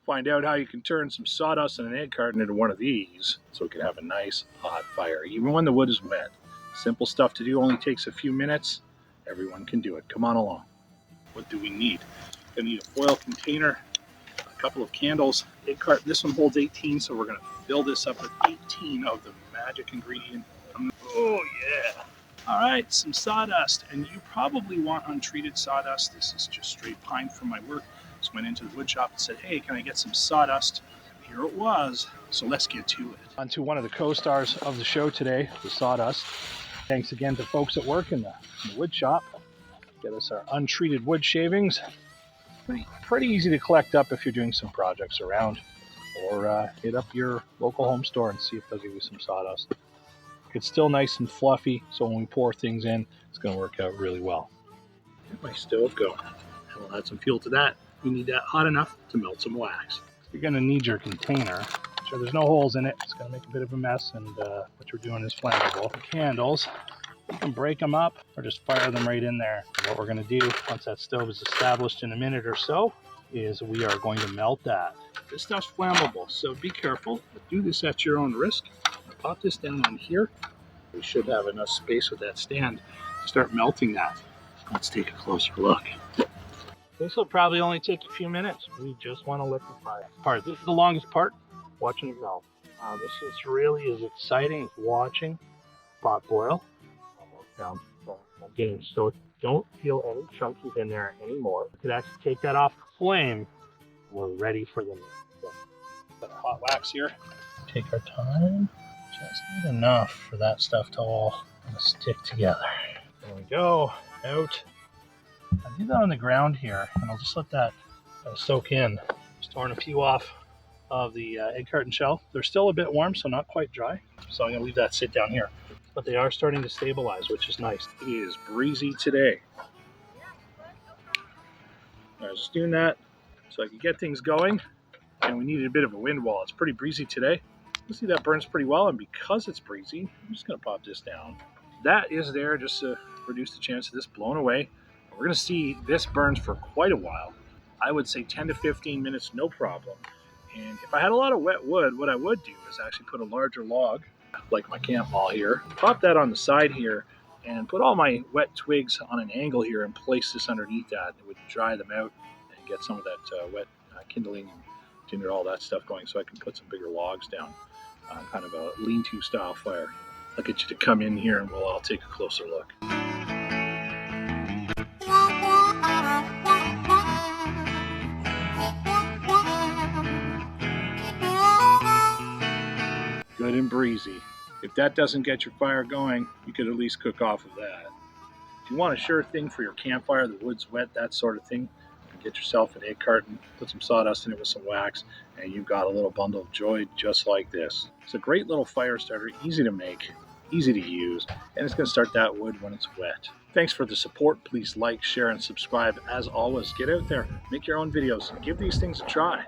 Find out how you can turn some sawdust and an egg carton into one of these so we can have a nice hot fire, even when the wood is wet. Simple stuff to do, only takes a few minutes. Everyone can do it. Come on along. What do we need? Gonna need a foil container, a couple of candles, egg carton. This one holds 18, so we're gonna fill this up with 18 of the magic ingredient. Oh yeah. All right, some sawdust, and you probably want untreated sawdust. This is just straight pine from my work. Just went into the wood shop and said, hey, can I get some sawdust? Here it was. So let's get to it. On to one of the co-stars of the show today, the sawdust. Thanks again to folks at work in the wood shop. Get us our untreated wood shavings. Pretty easy to collect up if you're doing some projects around, or hit up your local home store and see if they'll give you some sawdust. It's still nice and fluffy, so when we pour things in, it's going to work out really well. Get my stove going, and we'll add some fuel to that. We need that hot enough to melt some wax. You're going to need your container. Sure, there's no holes in it. It's going to make a bit of a mess, and what you're doing is flammable. The candles, you can break them up or just fire them right in there. And what we're going to do once that stove is established in a minute or so is we are going to melt that. This stuff's flammable, so be careful. But do this at your own risk. Pop this down on here. We should have enough space with that stand to start melting that. Let's take a closer look. This will probably only take a few minutes. We just want to let the fire part. This is the longest part, watching it melt. This is really as exciting as watching pot boil. Almost down game. So don't feel any chunkies in there anymore. We could actually take that off the flame. We're ready for the next. Got our hot wax here. Take our time. Just need enough for that stuff to all stick together. There we go. Out. I do that on the ground here, and I'll just let that soak in. Just torn a few off of the egg carton shell. They're still a bit warm, so not quite dry. So I'm going to leave that sit down here. But they are starting to stabilize, which is nice. It is breezy today. I was just doing that so I could get things going, and we needed a bit of a wind wall. It's pretty breezy today. You see that burns pretty well, and because it's breezy, I'm just going to pop this down. That is there just to reduce the chance of this blowing away. We're going to see this burns for quite a while. I would say 10 to 15 minutes, no problem. And if I had a lot of wet wood, what I would do is actually put a larger log, like my camp ball here, pop that on the side here, and put all my wet twigs on an angle here and place this underneath that. It would dry them out and get some of that wet kindling and tinder, all that stuff going, so I can put some bigger logs down. Kind of a lean-to style fire. I'll get you to come in here and we'll all take a closer look. Good and breezy. If that doesn't get your fire going, you could at least cook off of that. If you want a sure thing for your campfire, the wood's wet, that sort of thing, get yourself an egg carton, put some sawdust in it with some wax, and you've got a little bundle of joy just like this. It's a great little fire starter, easy to make, easy to use, and it's going to start that wood when it's wet. Thanks for the support. Please like, share, and subscribe. As always, get out there, make your own videos, and give these things a try.